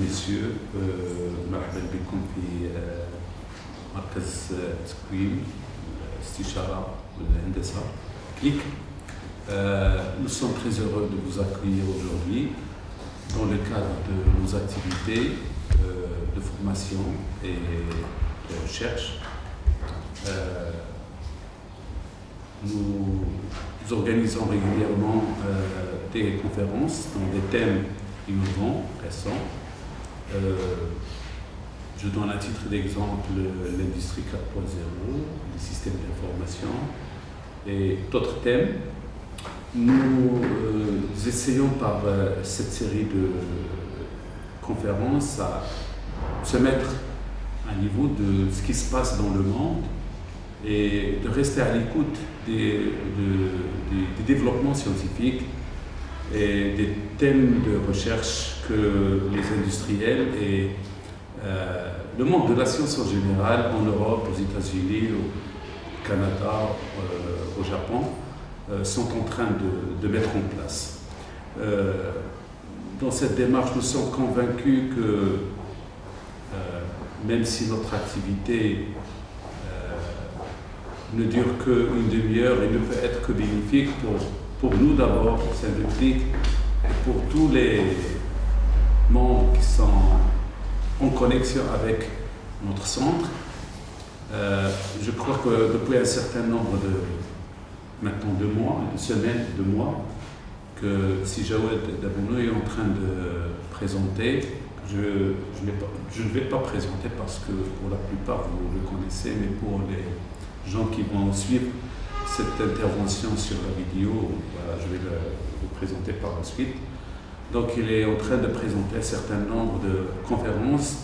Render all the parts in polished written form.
messieurs, مرحبا بكم في مركز تكوين الاستشارة والهندسة CLIC. Nous sommes très heureux de vous accueillir aujourd'hui dans le cadre de nos activités de formation et de recherche. Nous organisons régulièrement des conférences dans des thèmes innovants, récents. Je donne à titre d'exemple l'industrie 4.0, les systèmes d'information et d'autres thèmes. Nous essayons par cette série de conférences à se mettre à niveau de ce qui se passe dans le monde et de rester à l'écoute des développements scientifiques et des thèmes de recherche que les industriels et le monde de la science en général, en Europe, aux États-Unis, au Canada, au Japon, sont en train de mettre en place. Dans cette démarche, nous sommes convaincus que même si notre activité ne dure qu'une demi-heure et ne peut être que bénéfique pour nous d'abord, c'est le CLIC, et pour tous les membres qui sont en connexion avec notre centre. Je crois que depuis un certain nombre de mois, de semaines, de mois, que si Jawed Dabouno est en train de présenter, je ne vais pas présenter parce que pour la plupart vous le connaissez, mais pour les gens qui vont suivre cette intervention sur la vidéo, voilà, je vais le présenter par la suite. Donc il est en train de présenter un certain nombre de conférences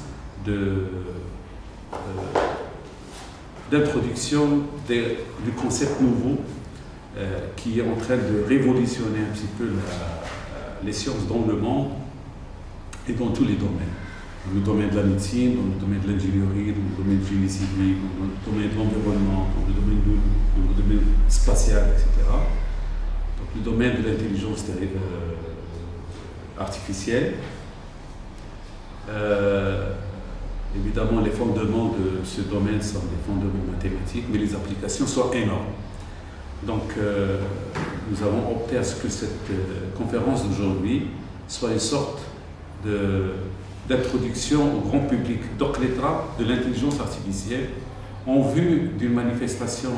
d'introduction du concept nouveau qui est en train de révolutionner un petit peu les sciences dans le monde et dans tous les domaines. Dans le domaine de la médecine, dans le domaine de l'ingénierie, dans le domaine du génie civil, dans le domaine de l'environnement, dans le domaine spatial, etc. Donc le domaine de l'intelligence artificielle. Évidemment, les fondements de ce domaine sont des fondements mathématiques, mais les applications sont énormes. Donc, nous avons opté à ce que cette conférence d'aujourd'hui soit une sorte d'introduction au grand public, d'oclétra de l'intelligence artificielle, en vue d'une manifestation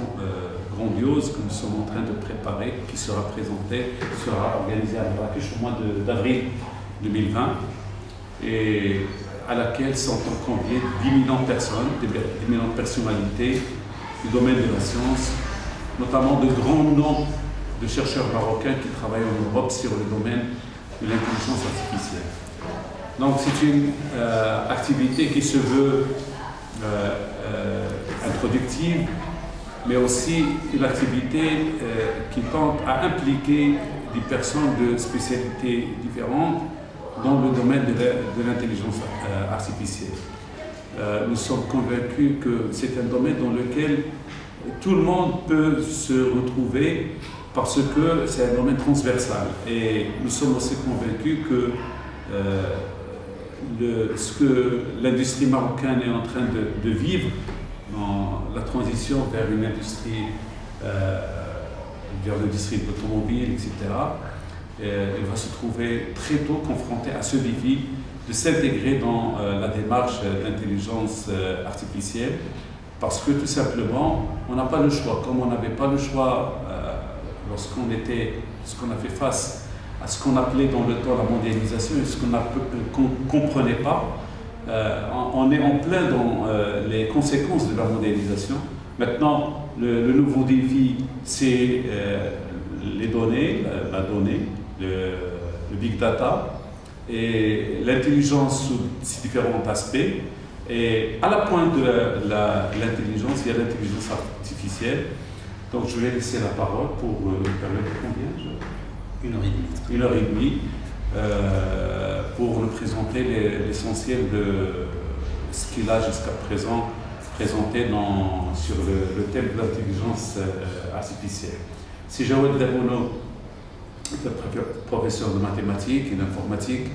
grandiose que nous sommes en train de préparer, qui sera présentée, qui sera organisée à Marrakech au mois d'avril 2020, et à laquelle sont conviées 10 000 personnes, 10 000 personnalités du domaine de la science, notamment de grands noms de chercheurs marocains qui travaillent en Europe sur le domaine de l'intelligence artificielle. Donc c'est une activité qui se veut introductive, mais aussi une activité qui tente à impliquer des personnes de spécialités différentes dans le domaine de l'intelligence artificielle. Nous sommes convaincus que c'est un domaine dans lequel tout le monde peut se retrouver parce que c'est un domaine transversal. Et nous sommes aussi convaincus que ce que l'industrie marocaine est en train de vivre dans la transition vers une industrie, vers l'industrie de l'automobile, etc., elle va se trouver très tôt confrontée à ce défi de s'intégrer dans la démarche d'intelligence artificielle, parce que tout simplement, on n'a pas le choix. Comme on n'avait pas le choix lorsqu'on a fait face à ce qu'on appelait dans le temps la mondialisation et ce qu'on ne comprenait pas, on est en plein dans les conséquences de la mondialisation. Maintenant, le nouveau défi, c'est les données, la donnée, le big data et l'intelligence sous ses différents aspects. Et à la pointe de l'intelligence, il y a l'intelligence artificielle. Donc je vais laisser la parole pour permettre combien 1 heure et demie. Pour nous présenter l'essentiel de ce qu'il a jusqu'à présent présenté sur le thème de l'intelligence artificielle. Si Jawed Dabouno est professeur de mathématiques et d'informatique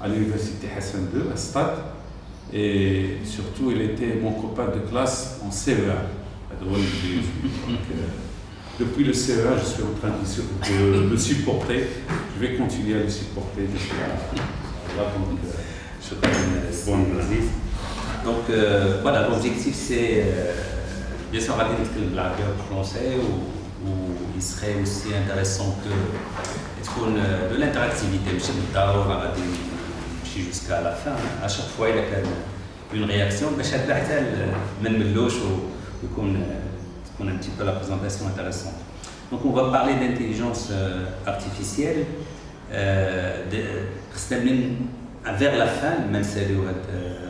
à l'université Hassan II, à Stade. Et surtout, il était mon copain de classe en CE1. Donc, depuis le CE1, je suis en train de le supporter. Je vais continuer à le supporter. Donc voilà, l'objectif c'est bien sûr rater le français ou il serait aussi intéressant que de l'interactivité, jusqu'à la fin. À chaque fois, il y a une réaction, mais chaque même qu'on a un petit peu la présentation intéressante. Donc on va parler d'intelligence artificielle vers la fin, même si c'est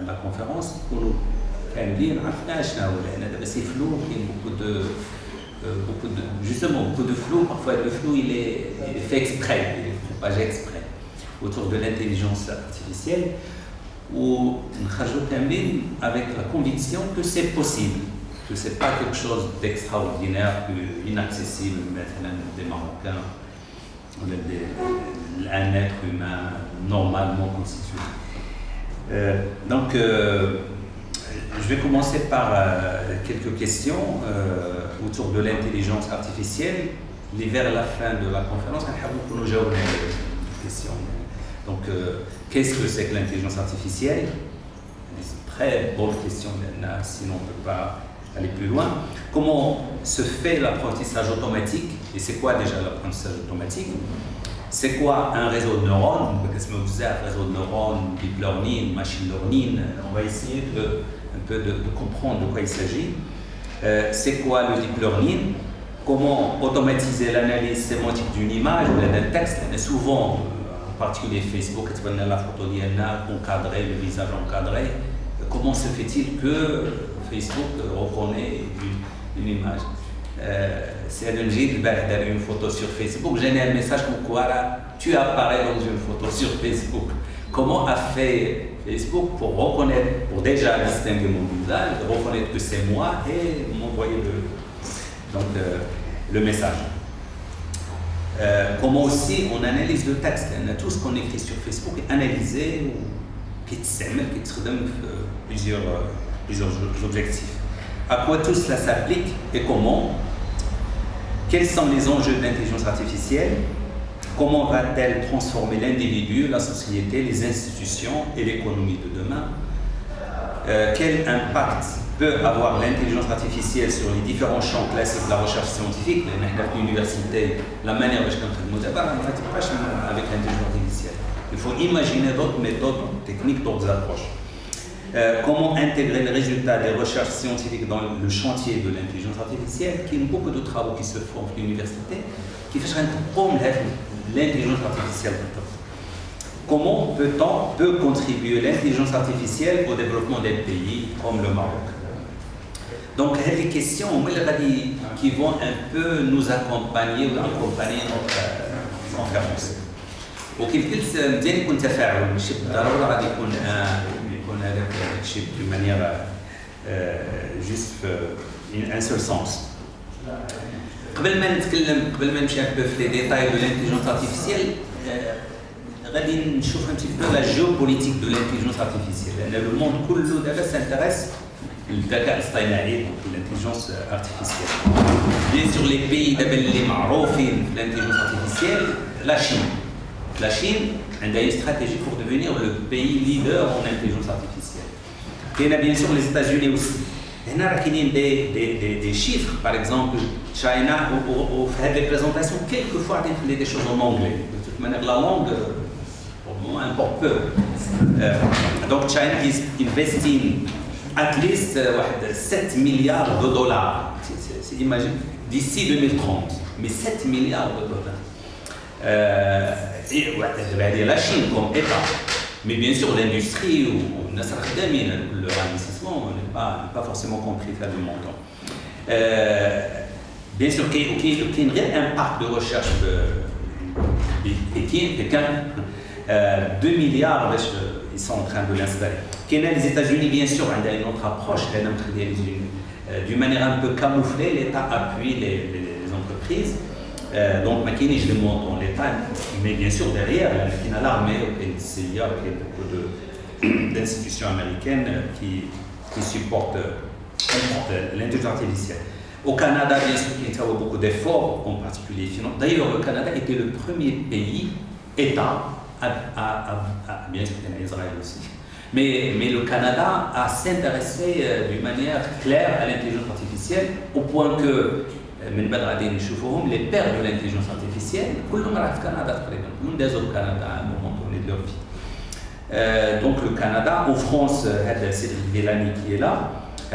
la conférence, pour nous c'est flou, il y a beaucoup de flou. Parfois le flou il est fait exprès, il est propagé exprès autour de l'intelligence artificielle, où on rajoute avec la conviction que c'est possible, que ce n'est pas quelque chose d'extraordinaire, inaccessible, des Marocains, un être humain normalement constitué. Donc, je vais commencer par quelques questions autour de l'intelligence artificielle. Et vers la fin de la conférence, on va nous répondre aux questions. Donc, qu'est-ce que c'est que l'intelligence artificielle? C'est une très bonne question, sinon on ne peut pas aller plus loin. Comment se fait l'apprentissage automatique? Et c'est quoi déjà l'apprentissage automatique? C'est quoi un réseau de neurones? Réseau de neurones, deep learning, machine learning. On va essayer un peu de comprendre de quoi il s'agit. C'est quoi le deep learning? Comment automatiser l'analyse sémantique d'une image ou d'un texte? Souvent, en particulier Facebook, la photo encadrée, le visage encadré. Comment se fait-il que Facebook reconnaît une image? C'est une photo sur Facebook, j'ai un message comme quoi tu apparais dans une photo sur Facebook. Comment a fait Facebook pour déjà distinguer mon visage, reconnaître que c'est moi et m'envoyer le message? Comment aussi on analyse le texte? Tout ce qu'on écrit sur Facebook est analysé ou qui plusieurs objectifs. À quoi tout cela s'applique et comment? Quels sont les enjeux de l'intelligence artificielle? Comment va-t-elle transformer l'individu, la société, les institutions et l'économie de demain? Quel impact peut avoir l'intelligence artificielle sur les différents champs classiques de la recherche scientifique? L'université, la manière dont je avec l'intelligence artificielle. Il faut imaginer d'autres méthodes, techniques, d'autres approches. Comment intégrer les résultats des recherches scientifiques dans le chantier de l'intelligence artificielle, qui y a beaucoup de travaux qui se font à l'université, qui font l'intelligence artificielle. Comment peut contribuer l'intelligence artificielle au développement des pays comme le Maroc? Donc, les questions qui vont un peu nous accompagner ou accompagner notre conférence. وكيف قلت مزيان يكون تفاعل ماشي بالضروره غادي يكون هذاك الشيء d'une manière juste un seul sens. قبل ما نمشي un peu في les détails de l'intelligence artificielle, غادي نشوف un petit peu la géopolitique de l'intelligence artificielle. لأن le monde كله دابا s'intéresse للذكاء الاصطناعي l'intelligence artificielle. Bien sûr les pays دابا اللي معروفين في l'intelligence artificielle, la Chine. La Chine a une stratégie pour devenir le pays leader en intelligence artificielle. Il y a bien sûr les États-Unis aussi. Il y a des chiffres, par exemple, China, au fait des présentations, quelquefois des choses en anglais. De toute manière, la langue, pour le moment, importe peu. Donc, China is investing at least 7 milliards de dollars. Imagine, d'ici 2030, mais 7 milliards de dollars. Et la Chine comme État, mais bien sûr l'industrie ou leur investissement n'est pas forcément compris à du montant. Bien sûr qu'il y a un réel impact de recherche de Pékin, 2 milliards ils sont en train de l'installer. Les États-Unis bien sûr ont une autre approche, d'une manière un peu camouflée, l'État appuie les entreprises. Donc, ma je le montre en l'État, mais bien sûr derrière, il y a l'armée, il y a beaucoup d'institutions américaines qui supportent l'intelligence artificielle. Au Canada, bien sûr, il y a beaucoup d'efforts, en particulier financiers. D'ailleurs, le Canada était le premier pays, État, bien sûr, il y a Israël aussi, mais le Canada a s'intéressé d'une manière claire à l'intelligence artificielle, au point que les pères de l'intelligence artificielle, tout le monde au Canada, tout le Canada à un moment donné de leur vie. Donc le Canada, en France, Cédric Villani qui est là,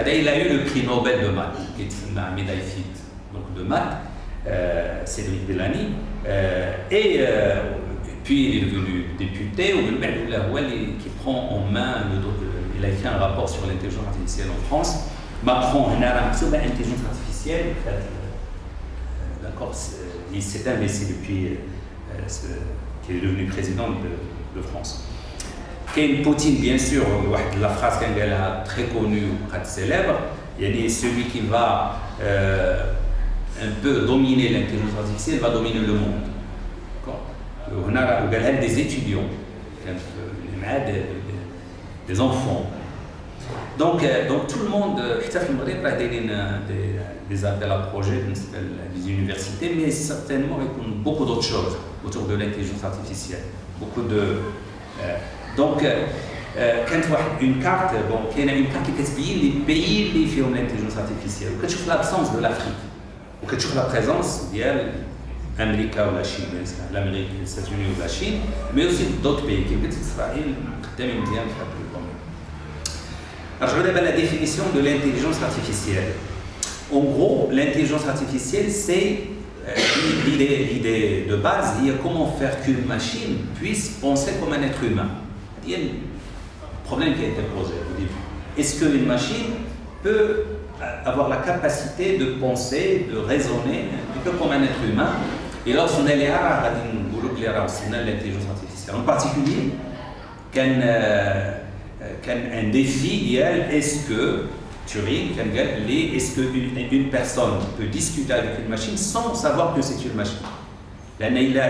il a eu le prix Nobel de maths, qui est une médaille Fields, donc de maths, Cédric Villani, et puis il est devenu député, qui prend en main, il a écrit un rapport sur l'intelligence artificielle en France. Macron, il a l'intelligence artificielle, d'accord, il s'est investi depuis qu'il est devenu président de France. Ken Poutine, bien sûr, la phrase qu'elle a très connue, très célèbre, il y a celui qui va un peu dominer l'intelligence artificielle, va dominer le monde. On a des étudiants, des enfants. Donc tout le monde, des appels à projets, des universités, mais certainement avec beaucoup d'autres choses autour de l'intelligence artificielle. Beaucoup de... Donc, quand une carte, il y a une carte qui explique les pays qui ont l'intelligence artificielle. Quand tu vois l'absence de l'Afrique, ou quand tu vois la présence d'Amérique ou la Chine, l'Amérique, les États-Unis ou la Chine, mais aussi d'autres pays, qui sont Israël, alors, je regarde la définition de l'intelligence artificielle. En gros, l'intelligence artificielle, c'est l'idée de base, il y a comment faire qu'une machine puisse penser comme un être humain. Il y a un problème qui a été posé au début. Est-ce qu'une machine peut avoir la capacité de penser, de raisonner un peu comme un être humain? Et là, on a l'intelligence artificielle. En particulier, un défi, est-ce que Turing, est-ce qu'une personne peut discuter avec une machine sans savoir que c'est une machine? Il a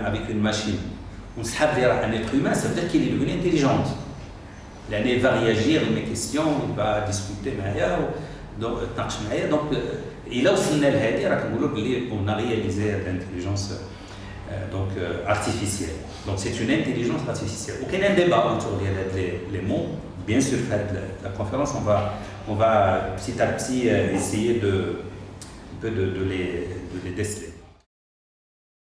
avec une machine. On sait un être humain, ça veut dire qu'il est devenu intelligent. Il va réagir à mes questions, il va discuter donc il a aussi on a réalisé l'intelligence artificielle. Donc c'est une intelligence artificielle. Il y a un débat autour des mots. Bien sûr, la conférence, on va petit à petit essayer de les déceler.